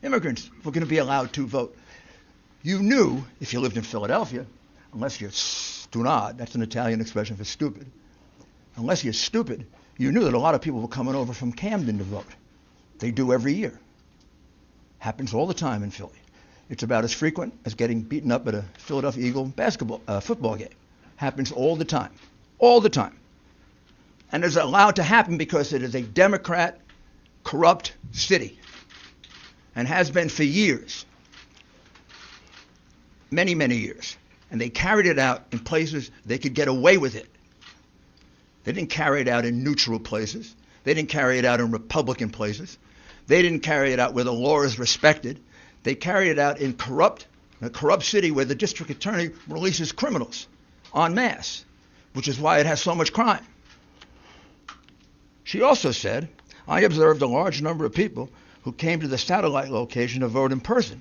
Immigrants were going to be allowed to vote. You knew, if you lived in Philadelphia, unless you're stunad, that's an Italian expression for stupid, unless you're stupid, you knew that a lot of people were coming over from Camden to vote. They do every year. Happens all the time in Philly. It's about as frequent as getting beaten up at a Philadelphia Eagle football game. Happens all the time. All the time. And it's allowed to happen because it is a Democrat, corrupt city. And has been for years. Many, many years. And they carried it out in places they could get away with it. They didn't carry it out in neutral places. They didn't carry it out in Republican places. They didn't carry it out where the law is respected. They carried it out in a corrupt city where the district attorney releases criminals en masse, which is why it has so much crime. She also said, I observed a large number of people who came to the satellite location to vote in person,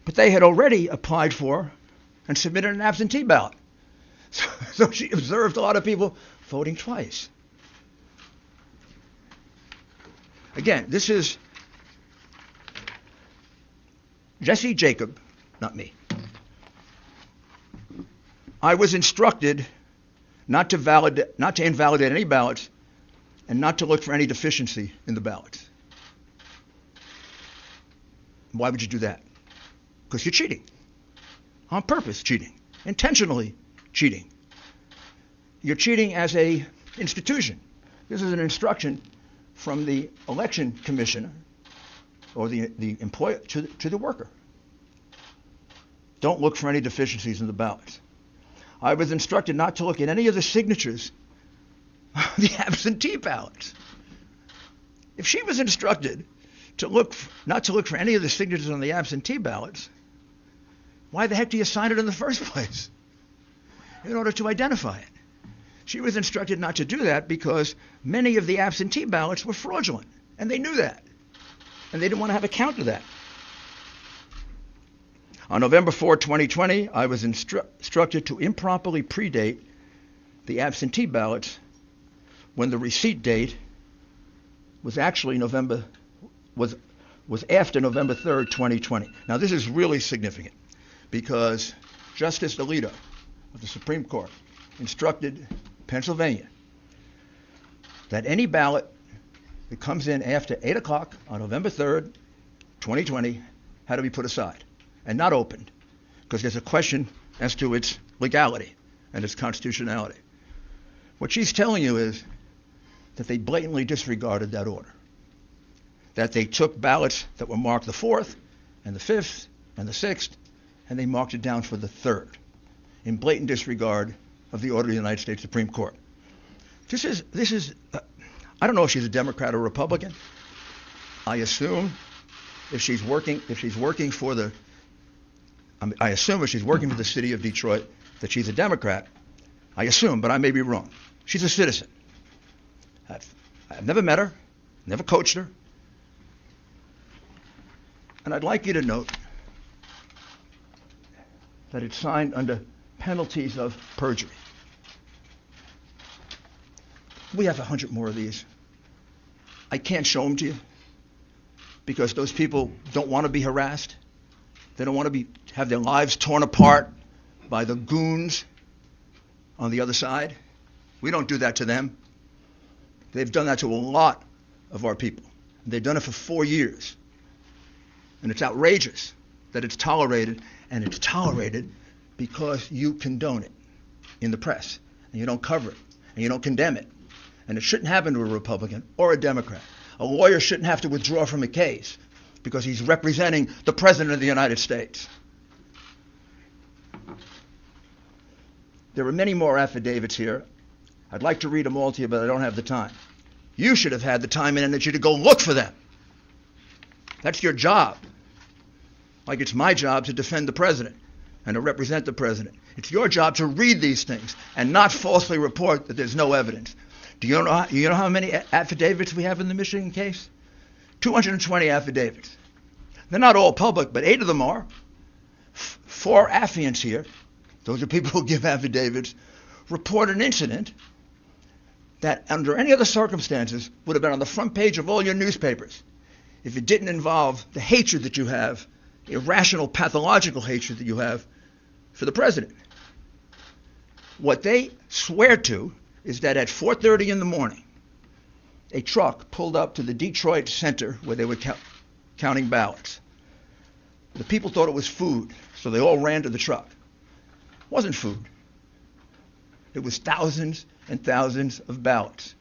but they had already applied for and submitted an absentee ballot. So she observed a lot of people voting twice. Again, this is Jesse Jacob, not me. I was instructed not to invalidate any ballots and not to look for any deficiency in the ballots. Why would you do that? Because you're cheating. On purpose cheating. Intentionally cheating. You're cheating as an institution. This is an instruction from the election commissioner or the employer to the worker. Don't look for any deficiencies in the ballots. I was instructed not to look at any of the signatures on the absentee ballots. If she was instructed not to look for any of the signatures on the absentee ballots, why the heck do you sign it in the first place? In order to identify it. She was instructed not to do that because many of the absentee ballots were fraudulent, and they knew that. And they didn't want to have a count of that. On November 4, 2020, I was instructed to improperly predate the absentee ballots when the receipt date was actually was after November 3rd, 2020. Now this is really significant because Justice Alito of the Supreme Court instructed Pennsylvania that any ballot that comes in after 8 o'clock on November 3rd, 2020 had to be put aside and not opened because there's a question as to its legality and its constitutionality. What she's telling you is that they blatantly disregarded that order, that they took ballots that were marked the 4th and the 5th and the 6th and they marked it down for the 3rd in blatant disregard of the order of the United States Supreme Court. This is I don't know if she's a Democrat or Republican. I assume if she's working for the city of Detroit that she's a Democrat. I assume, but I may be wrong. She's a citizen. I've never met her, never coached her. And I'd like you to note that it's signed under penalties of perjury. We have 100 more of these. I can't show them to you because those people don't want to be harassed. They don't want to have their lives torn apart by the goons on the other side. We don't do that to them. They've done that to a lot of our people. They've done it for 4 years. And it's outrageous that it's tolerated, and it's tolerated because you condone it in the press, and you don't cover it, and you don't condemn it. And it shouldn't happen to a Republican or a Democrat. A lawyer shouldn't have to withdraw from a case because he's representing the President of the United States. There are many more affidavits here. I'd like to read them all to you, but I don't have the time. You should have had the time and energy to go look for them. That's your job. Like it's my job to defend the President and to represent the President. It's your job to read these things and not falsely report that there's no evidence. Do you know how many affidavits we have in the Michigan case? 220 affidavits. They're not all public, but 8 of them are. 4 affiants here, those are people who give affidavits, report an incident that under any other circumstances would have been on the front page of all your newspapers. if it didn't involve the hatred that you have, irrational, pathological hatred that you have for the president. What they swear to is that at 4:30 in the morning, a truck pulled up to the Detroit center where they were counting ballots. The people thought it was food, so they all ran to the truck. It wasn't food. It was thousands and thousands of ballots.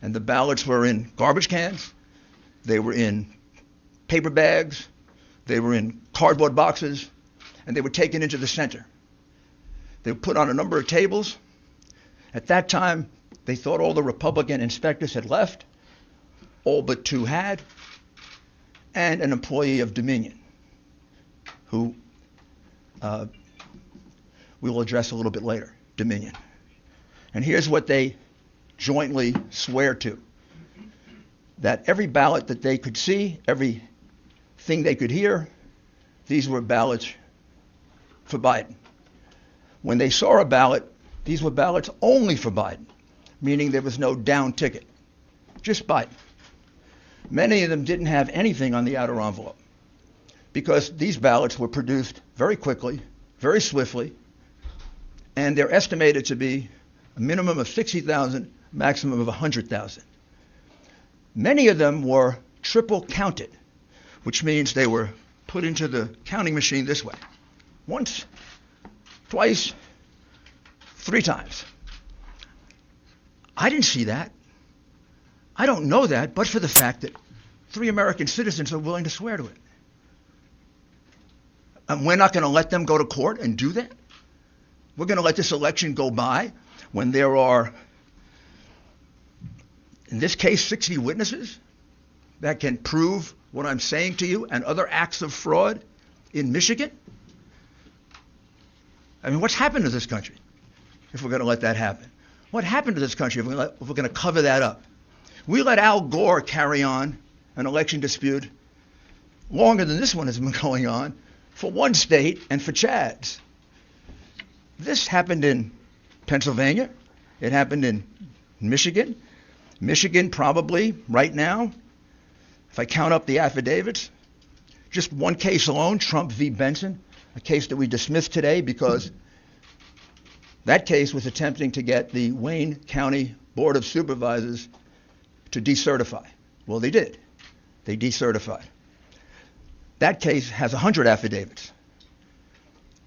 And the ballots were in garbage cans, they were in paper bags, they were in cardboard boxes, and they were taken into the center. They were put on a number of tables. At that time, they thought all the Republican inspectors had left, all but two had, and an employee of Dominion, who we will address a little bit later, Dominion. And here's what they jointly swear to: that every ballot that they could see, everything they could hear, these were ballots for Biden. When they saw a ballot, these were ballots only for Biden, meaning there was no down ticket, just Biden. Many of them didn't have anything on the outer envelope because these ballots were produced very quickly, very swiftly, and they're estimated to be a minimum of 60,000, maximum of 100,000. Many of them were triple counted, which means they were put into the counting machine this way: once, twice, 3 times. I didn't see that. I don't know that, but for the fact that 3 American citizens are willing to swear to it. And we're not going to let them go to court and do that. We're going to let this election go by when there are, in this case, 60 witnesses that can prove what I'm saying to you and other acts of fraud in Michigan. I mean, what's happened to this country if we're going to let that happen? What happened to this country if we're going to cover that up? We let Al Gore carry on an election dispute longer than this one has been going on for one state and for Chads. This happened in Pennsylvania. It happened in Michigan. Michigan probably right now, if I count up the affidavits, just one case alone, Trump v. Benson, a case that we dismissed today because that case was attempting to get the Wayne County Board of Supervisors to decertify. Well, they did. They decertified. That case has 100 affidavits.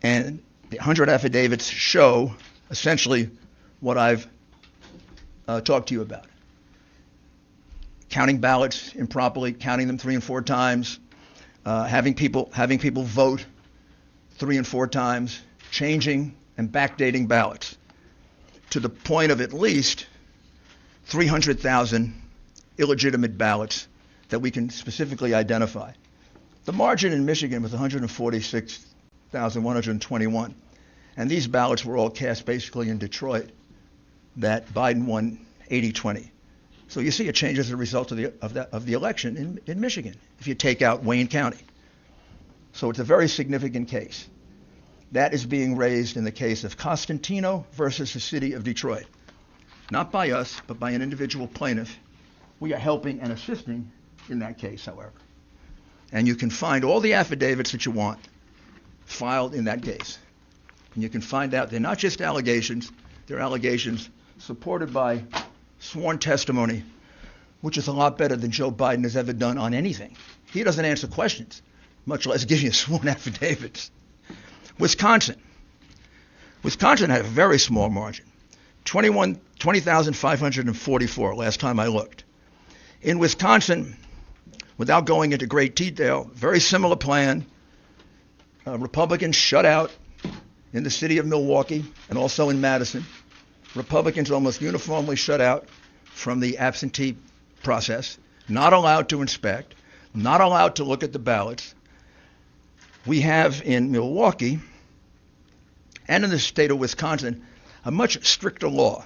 And the 100 affidavits show essentially what I've talked to you about. Counting ballots improperly, counting them 3 and 4 times, having people vote 3 and 4 times, changing and backdating ballots to the point of at least 300,000 illegitimate ballots that we can specifically identify. The margin in Michigan was 146,121, and these ballots were all cast basically in Detroit that Biden won 80-20. So you see it changes as a result of the election in Michigan if you take out Wayne County. So it's a very significant case. That is being raised in the case of Costantino versus the city of Detroit. Not by us, but by an individual plaintiff. We are helping and assisting in that case, however. And you can find all the affidavits that you want filed in that case. And you can find out they're not just allegations, they're allegations supported by sworn testimony, which is a lot better than Joe Biden has ever done on anything. He doesn't answer questions, much less give you sworn affidavits. Wisconsin had a very small margin, 20,544 last time I looked. In Wisconsin, without going into great detail, very similar plan. Republicans shut out in the city of Milwaukee and also in Madison. Republicans almost uniformly shut out from the absentee process, not allowed to inspect, not allowed to look at the ballots. We have in Milwaukee and in the state of Wisconsin a much stricter law.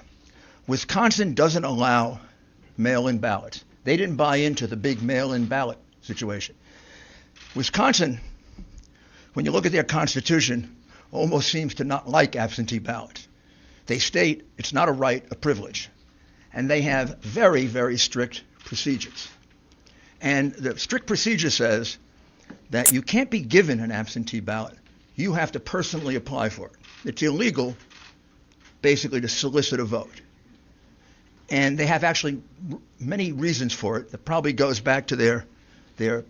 Wisconsin doesn't allow mail-in ballots. They didn't buy into the big mail-in ballot situation. Wisconsin, when you look at their constitution, almost seems to not like absentee ballots. They state it's not a right, a privilege. And they have very, very strict procedures. And the strict procedure says that you can't be given an absentee ballot. You have to personally apply for it. It's illegal, basically, to solicit a vote. And they have actually many reasons for it. That probably goes back to their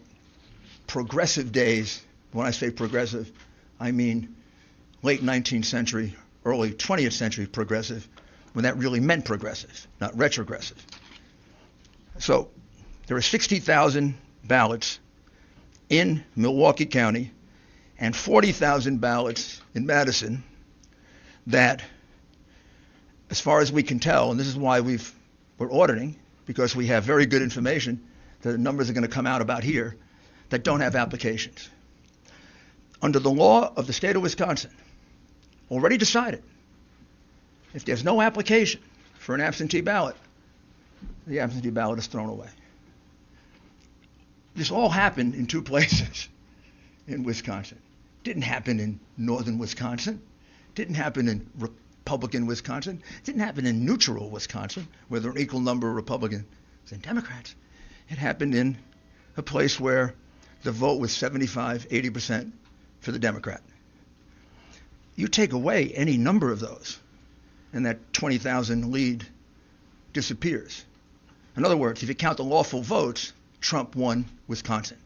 progressive days. When I say progressive, I mean late 19th century, early 20th century progressive, when that really meant progressive, not retrogressive. So there are 60,000 ballots in Milwaukee County and 40,000 ballots in Madison that, as far as we can tell, and this is why we're auditing, because we have very good information, the numbers are going to come out about here, that don't have applications. Under the law of the state of Wisconsin, already decided, if there's no application for an absentee ballot, the absentee ballot is thrown away. This all happened in two places in Wisconsin. Didn't happen in northern Wisconsin. Didn't happen in Republican Wisconsin. Didn't happen in neutral Wisconsin, where there are an equal number of Republicans and Democrats. It happened in a place where the vote was 75, 80% for the Democrat. You take away any number of those, and that 20,000 lead disappears. In other words, if you count the lawful votes, Trump won Wisconsin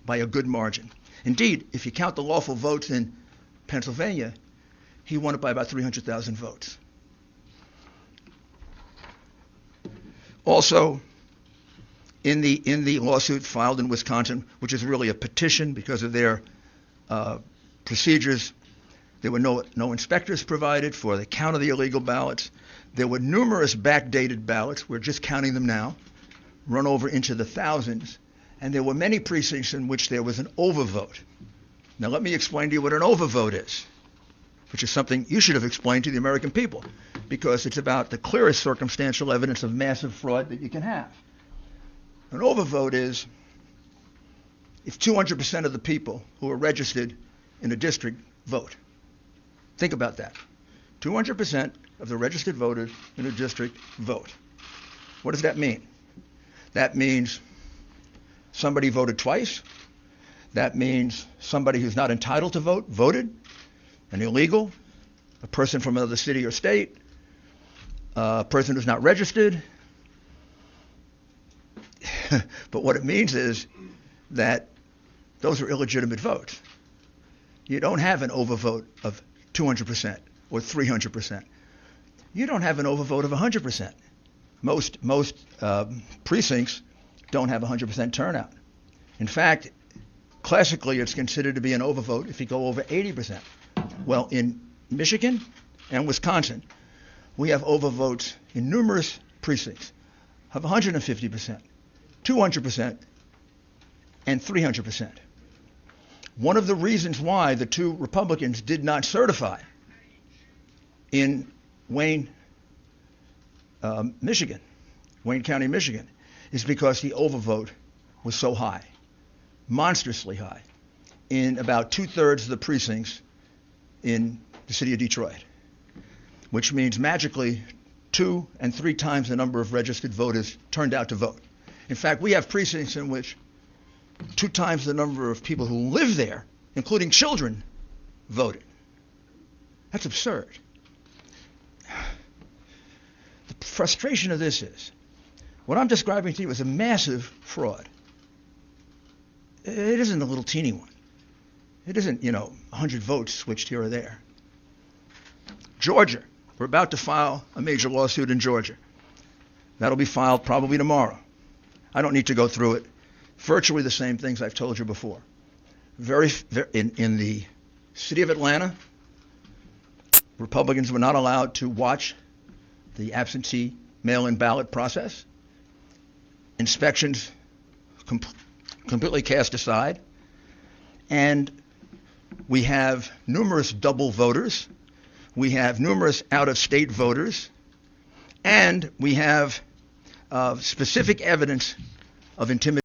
by a good margin. Indeed, if you count the lawful votes in Pennsylvania, he won it by about 300,000 votes. Also, in the lawsuit filed in Wisconsin, which is really a petition because of their procedures, there were no inspectors provided for the count of the illegal ballots. There were numerous backdated ballots. We're just counting them now, run over into the thousands. And there were many precincts in which there was an overvote. Now let me explain to you what an overvote is, which is something you should have explained to the American people, because it's about the clearest circumstantial evidence of massive fraud that you can have. An overvote is if 200% of the people who are registered in a district vote. Think about that. 200% of the registered voters in a district vote. What does that mean? That means somebody voted twice. That means somebody who's not entitled to vote voted, an illegal, a person from another city or state, a person who's not registered. But what it means is that those are illegitimate votes. You don't have an overvote of 200% or 300%. You don't have an overvote of 100%. Most precincts don't have 100% turnout. In fact, classically, it's considered to be an overvote if you go over 80%. Well, in Michigan and Wisconsin, we have overvotes in numerous precincts of 150%, 200%, and 300%. One of the reasons why the two Republicans did not certify in Wayne, Michigan, Wayne County, Michigan, is because the overvote was so high, monstrously high, in about 2/3 of the precincts in the city of Detroit, which means magically 2 and 3 times the number of registered voters turned out to vote. In fact, we have precincts in which 2 times the number of people who live there, including children, voted. That's absurd. The frustration of this is, what I'm describing to you is a massive fraud. It isn't a little teeny one. It isn't, 100 votes switched here or there. Georgia, we're about to file a major lawsuit in Georgia. That'll be filed probably tomorrow. I don't need to go through it. Virtually the same things I've told you before. In the city of Atlanta, Republicans were not allowed to watch the absentee mail-in ballot process. Inspections completely cast aside. And we have numerous double voters. We have numerous out-of-state voters. And we have specific evidence of intimidation.